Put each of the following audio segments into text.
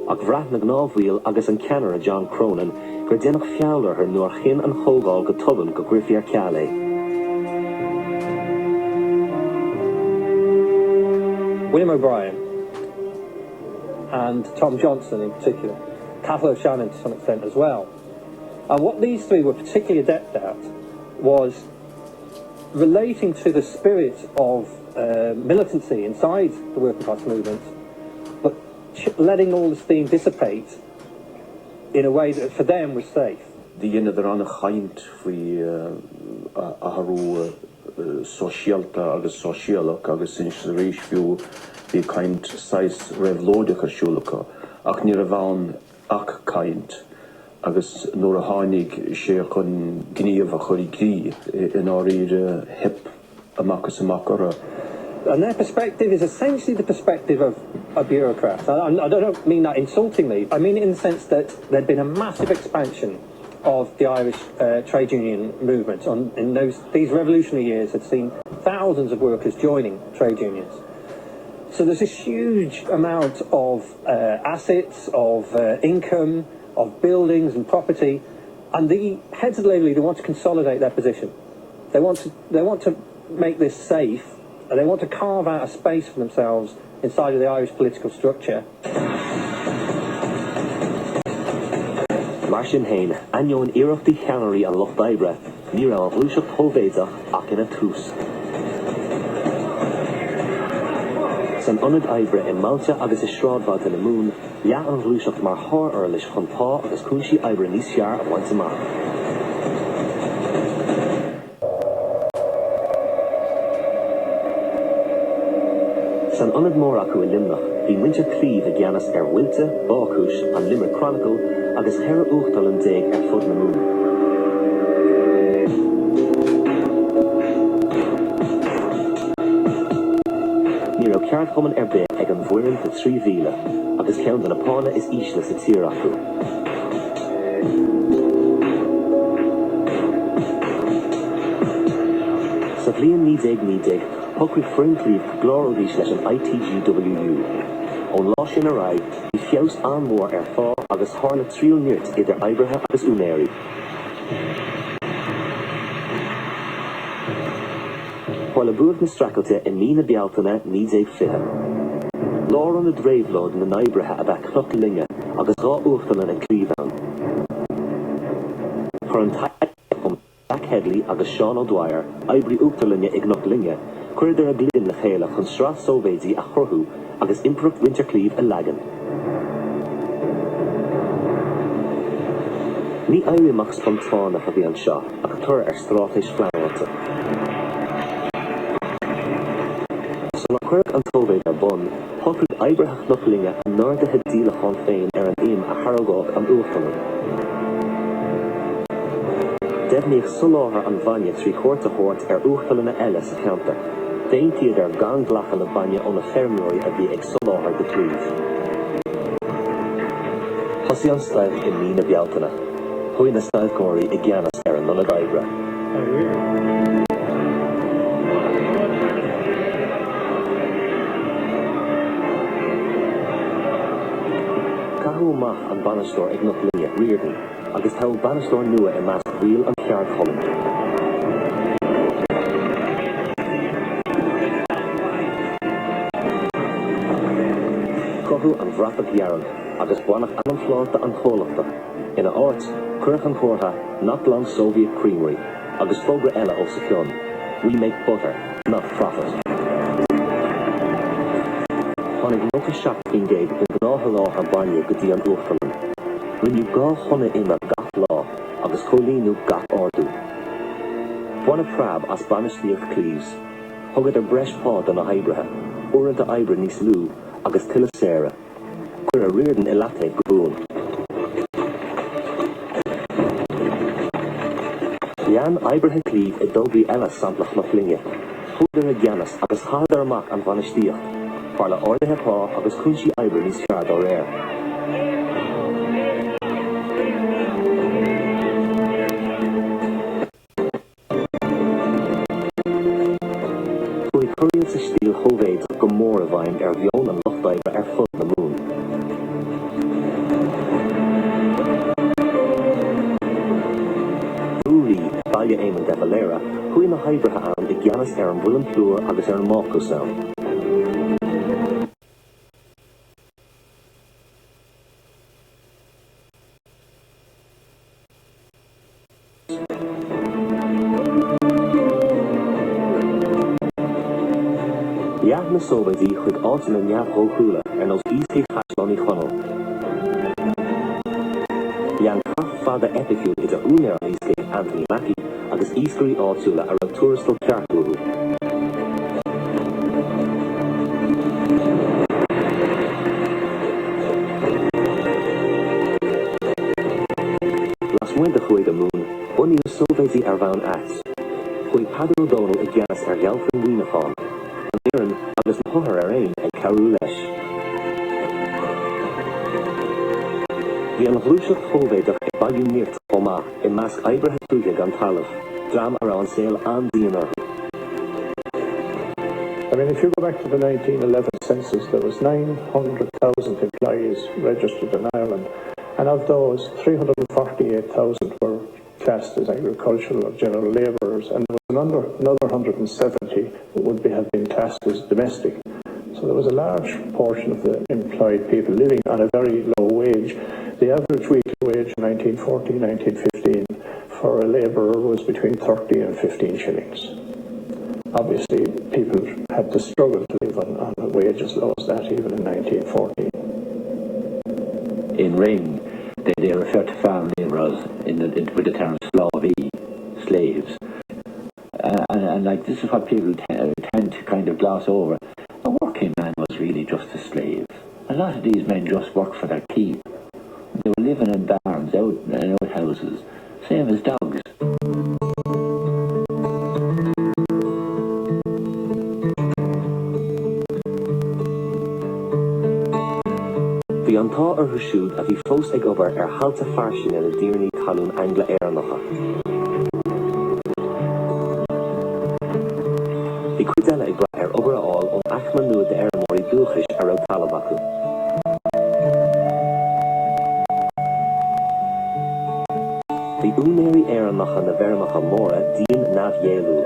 ach bhreath na gnámhhuial agus an ceannar John Cronin gur déanach fiálar ar nuair chin an chógáil go tubann go gcuirfí ar ceall é. William O'Brien and Tom Johnson in particular, Cathal O'Shannon to some extent as well. And what these three were particularly adept at was relating to the spirit of militancy inside the working class movement, but letting all the steam dissipate in a way that for them was safe. Die ene er aan een geint voor haru socialta agus socialak agus inspiration die kind size revlodiger shulaka ach ni ravan ach kind agus nor hanig sé kon gnief a chorigri in our hip amakas makara. And their perspective is essentially the perspective of a bureaucrat. I don't mean that insultingly. I mean it in the sense that there'd been a massive expansion of the Irish trade union movement. In these revolutionary years had seen thousands of workers joining trade unions. So there's this huge amount of assets, of income, of buildings and property, and the heads of the Labour League want to consolidate their position. They want to make this safe, and they want to carve out a space for themselves inside of the Irish political structure. Mar sin hain, anion iireachtaí cheannairí an Loch D'Oibre, ní raibh an bhluaiseacht chomhéideach ach ina tús. San ionad Oibre in Malta agus is sráidbád ina mún, leath an bhluaiseacht mar thar leis chun pá agus cúnsí Oibre níos fearr a bhaint amach. San ionad mór acu i Limnach, bhí muinte clíomh a gceannas ar bhuilte, bácúis, an Limerick Chronicle agus cheithre uachtal an déag ar fud na mún. Ní raibh ceart chumann ar bith ag an bhuireann de 3,000, agus ceann an apána is ísle sa tír acu. Sa bhliain 1990, thugfaigh frithclíomh glóradís leis an ITGWU. Ón lá sin a raibh, bhí feabhas an-mór ar fá agus tharla tríú nuirt idir oibrithe agus únéirí. While a buach na stracailte in mína bealtaine 1920. Lár an na dréibhlód na oibrithe a bheith cloch linge agus gá uachtalan an clíomhan. Chur an taithom Jack Headley agus Sean O'Dwyer oibrí uachtalinge ag nach linge, chuir a glin le chéile chun strath sóvéidí a chorthú agus imprúcht winterclíomh a legan. Ní éireamach spontánach a bhí an seo ach tur ar strátais fleanúirte. So le chuirc an tóvéid ar bun, thugfaigh oibrithe chnochlinge an náirdathe díle chun féin ar an aim a tharagáach an uachtalan. Defníodh soláthar an bhaine trí chuairt a thuairt ar uachtalanna eile sa cheantar. Déintíad ar gan glachan na baine óna fermiúirí a bhí ag soláthar de clúth. Thosaigh an stailh in mína bealtaine. Chuaigh na stailhcóirí i gceannas ar an Nonad Oibre. Cathú amach an banisteoir ag nach linge Riordan, agus tá banisteoir nua i measc bhuial an ceart Holland. Cothú an bhreathach Ireann, agus buannach an phláinte an chomhlachta. Ina áit, chuirch an chomhartha Not Soviet Creamery, agus fógra eile ó sa cheann. We make butter, not profit. Tháinig nócha seachtaín déag in gnátha lá an bainne go dtí an uachtalan. Rinneadh gá chuna imime gach lá, agus cholínú gach ardú. Buanna prab as banistíoch clíos, thugad ar breispád an na hoibrithe, uaireanta oibre níos lú, agus tuile séire, chuir a Riordan i leataigh go bún. Leann oibrithe clíomh i dóibrí eile samplach nach linge, chuaigh a gceannas agus chadar amach an bhanistíocht, par le ordaithe pá agus cúnsí oibre níos fearr dó réir. Chuaigh cuireann sa stíl chomhéid go mór a bhain ar bheonn an Loch D'Oibre ar fud na mún. chaile éimen de Valera, chuí na haibrethe an I gceannas an bhuilim plúr agus an máchas ann. Leath na sóivéidí chuig áit na neamh chula ar nos íscaí chaisleánaí chonal. Lean caf fada epiciúil idir únar an íscaí Anthony Mackie agus íscaí áitiúla ar a túrastal ceartúrú. Las muinte chuig a mún, buí na sóivéidí ar bhean at. Chuig Padar O'Donnell I gceannas ar ghealchan Wíneáin. Ireann agus na hothair ar aon ag cearú leis. Bhí an ghluaiseach chomhbhéideach I bailiú níocht chomá I measc oibrithe túige gan talamh, drama around sail and DNR. I mean, if you go back to the 1911 census, there was 900,000 employees registered in Ireland, and of those, 348,000 were classed as agricultural or general labourers, and there was another 170 that would have been classed as domestic. So there was a large portion of the employed people living on a very low wage. The average weekly wage in 1914-1915 for a labourer was between 30 and 15 shillings. Obviously, people had to struggle to live on a wage as low as that even in 1914. In Ring, they refer to farm labourers with the term slavey, slaves. And like this is what people tend to kind of gloss over. A working man was really just a slave. A lot of these men just worked for their keep. They were living in barns, out in outhouses, same as dogs. Bhí an tá ar thuisiúd a bhí fós ag obair ar halta fairsin ar a díornaí talún Angla éireannacha. Bhí cuid eile ag brath ar obair aáil ón achman nua de éireamóirí dúchais ar ó talamh acu. Bhí únéirí éireannacha na bheirmeacha móra díon neamhdhéalú.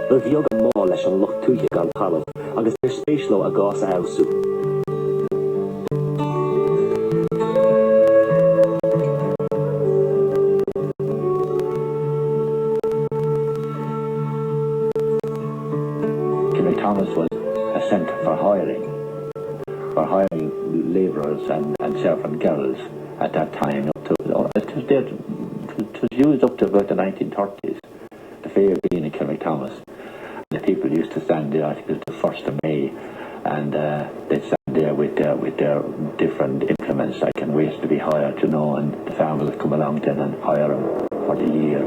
Ba bheag an má leis an lucht túige gan talamh agus ar spéisló a gás a ausú. Thomas was a centre for hiring labourers and servant girls at that time. It was used up to about the 1930s, the fair being in Thomas. The people used to stand there, I think it was the 1st of May, and they'd stand there with their different implements, like and ways to be hired, you know, and the farmers would come along then and hire them for the year.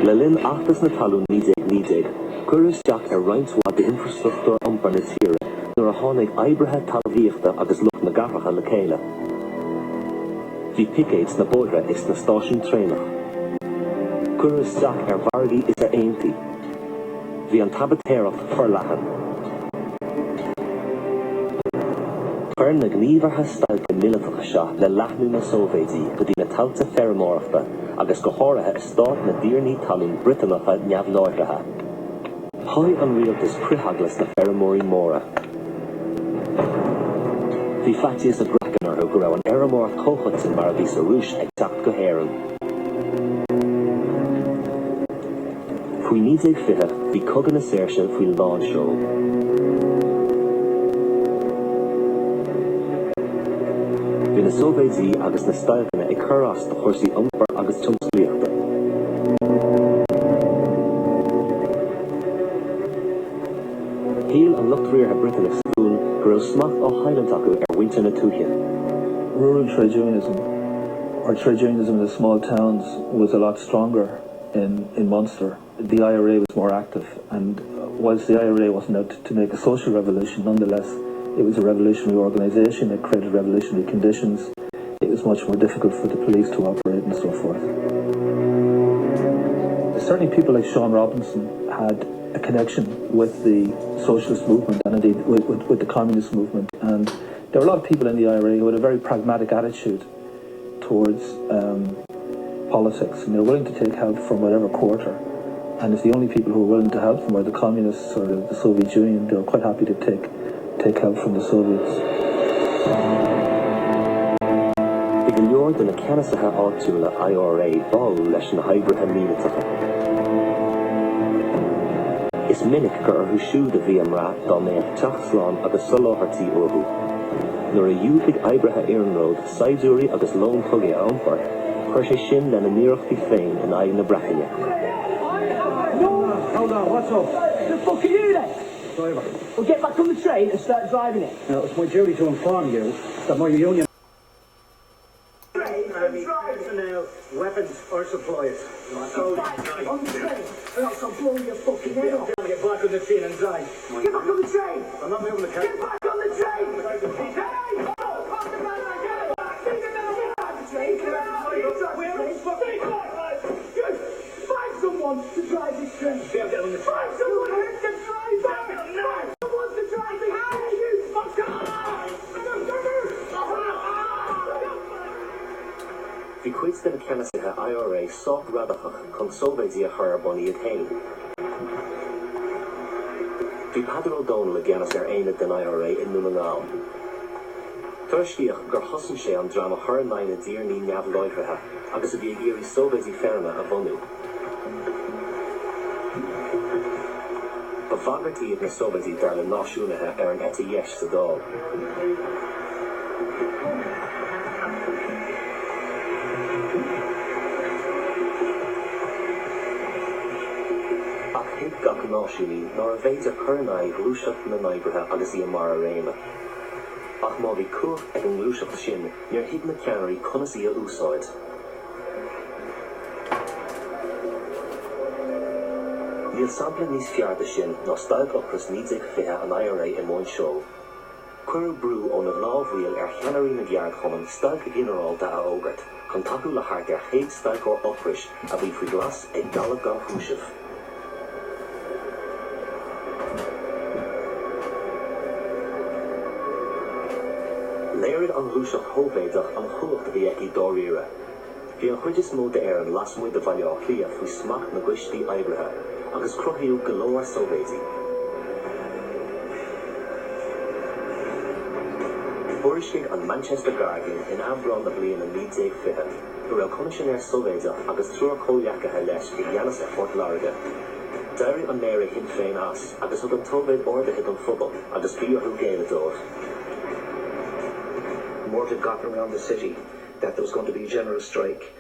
Le linn achtas na talún nídéag, cuireadh Jack ar roinntmhaid de infrastruchtúr iompar na tíre nuair a tháinig oibrithe talmhaíochta agus lucht na garracha le chéile. Bhí picéids na bóithre is na stáisiún trénach. Cuireadh Jack ar bhargaí is ar aontaí. Bhí an tabatéireacht forleathan. Chuir na gníomhartha stailce militeacha seo le leathnú na Sóivéidí go dtí na talta feirmeoireachta agus go háirithe is stát na díornaí talún Britainacha neamhláithrethe. Háid an rialtas crithaglas na feirmeoirí móra. Bhí faitias a bracanar go raibh an éireamórt cóchutsin mar a bhí sa rúis ag teacht go héireann. Faoi 1950 bhí cogadh na saoirse faoi lán seo. Bhí na Sóivéidí agus na stailceanna ag chur as do chursaí iompar agus tiomsclaíochta. Híl an lucht riartha Britain sa fún go raibh smacht ó Highland acu ar bhainte na túthe. Rural trade unionism, or trade unionism in the small towns, was a lot stronger in Munster. The IRA was more active, and whilst the IRA wasn't out to make a social revolution, nonetheless it was a revolutionary organisation. It created revolutionary conditions. It was much more difficult for the police to operate and so forth. Certainly people like Sean Robinson had a connection with the socialist movement and indeed with the communist movement, and there were a lot of people in the IRA who had a very pragmatic attitude towards politics, and they're willing to take help from whatever quarter. And if the only people who are willing to help them are the communists or the Soviet Union, they're quite happy to take help from the Soviets. The leor de na Canassaha áitiúla IRA ball leis na haibrithe míleatacha. Is minic gur arthú siúd a bhí amrá dá méid teachsláán agus soláthirtí orthú. Nuair a dúigh oibrithe Éireann Road, saidúirí agus lón chugaí a iompar, chuir sé sin le na níochtaí féin in aghaidh na breithiúne. Hold on, what's up? The fuck are you then? Driver. Well, get back on the train and start driving it. Now, it's my duty to inform you that my union... Weapons or supplies. Back on the train, or else I'll blow your fucking head off. Get back on the train and drive. Get back on the train! I'm not moving the car. Get back on the train! Hey! Find someone to drive this train! Get on the train. Find someone who can drive it! No! Someone to drive it! Hey, you fucker! Bhí cuid de na Canassaha IRA socht radachach chun sóivéidí a chur bunaí a chéin. Bhí Padar O'Donnell a gceannas aine den IRA in Nunagáil. Tuairiscíodh gur thosann sé an drama chur naine díornaí neamhláithrithe agus a bhí ag iarraidh sóivéidí fearna a bhunú. Ba bhagartíad na sóivéidí dar le náisiúnathe an eite dheis sa dál. Gach náisiúnaí nar a bhéidir chuirnaigh glúiseacht na naibrithe agus í mar a réime. Ach má bhí cuairt ag an glúiseacht sin, níor thit na ceannairí conas í a úsáid. Níl sampla níos fearda sin ná stailg opras 1920 an IRA i món seo. Cuireadh brú ó na lámhríal cheannairí na bheag chumann stailg a ginearál de a ógart, chun taú le thart chéad stailg ó opris a bhí faoi glas ag dalach gan chúisih. Léirigh an glúiseacht thóbhéideach an chuacht a bhí ag í dóiríre. Bhí an chuid is mó de Éireann lasmuid de bhaile clia faoi smacht na gcuistí oibrithe agus cruthaíodh go leor sóivéidí. Bhuairiscigh an Manchester Guardian in amhrán na bliana 1920 go raibh coimisionéir sóivéideach agus trúr chomhleachaithe leis i dhéanas a Fort Lauderdale. D'éirigh an méire hin féin as agus thug an tóbhéid ordaithe an phobal agus bhí orthú géile dóibh. Word had gotten around the city that there was going to be a general strike,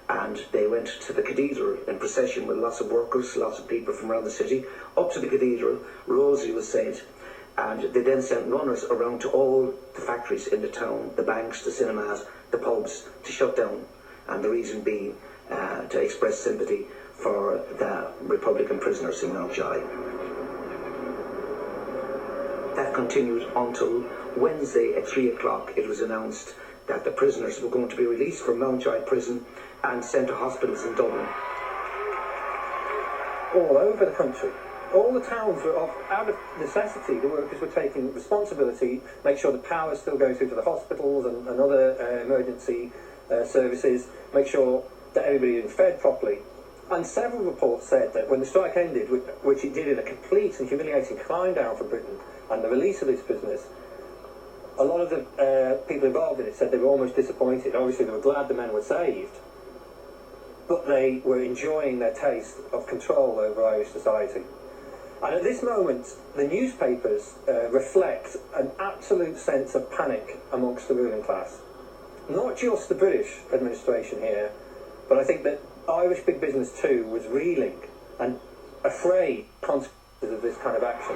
and they went to the cathedral in procession with lots of workers, lots of people from around the city, up to the cathedral. Rosary was said, and they then sent runners around to all the factories in the town, the banks, the cinemas, the pubs, to shut down, and the reason being to express sympathy for the Republican prisoners in Mountjoy. That continued until Wednesday at 3 o'clock. It was announced that the prisoners were going to be released from Mountjoy prison and sent to hospitals in Dublin. All over the country, all the towns were out of necessity. The workers were taking responsibility, make sure the power still going through to the hospitals and other emergency services, make sure that everybody was fed properly. And several reports said that when the strike ended, which it did in a complete and humiliating climb down for Britain and the release of these prisoners, a lot of the people involved in it said they were almost disappointed. Obviously, they were glad the men were saved, but they were enjoying their taste of control over Irish society. And at this moment, the newspapers reflect an absolute sense of panic amongst the ruling class. Not just the British administration here, but I think that Irish big business too was reeling and afraid of consequences of this kind of action.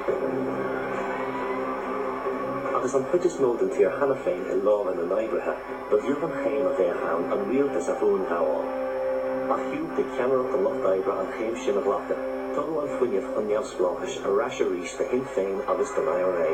Agus an chuid is mód an tír hana féin I lámh na naibrithe, ba bhíodh an chéim a bheith ann an rialtas a bhuain tháinig. A hiú de ceannacht an locht oibre an chéim sin a ghlacha, tugadh an fuinneamh chun neamhspláchais a rás a rís de hin féin agus den IRA.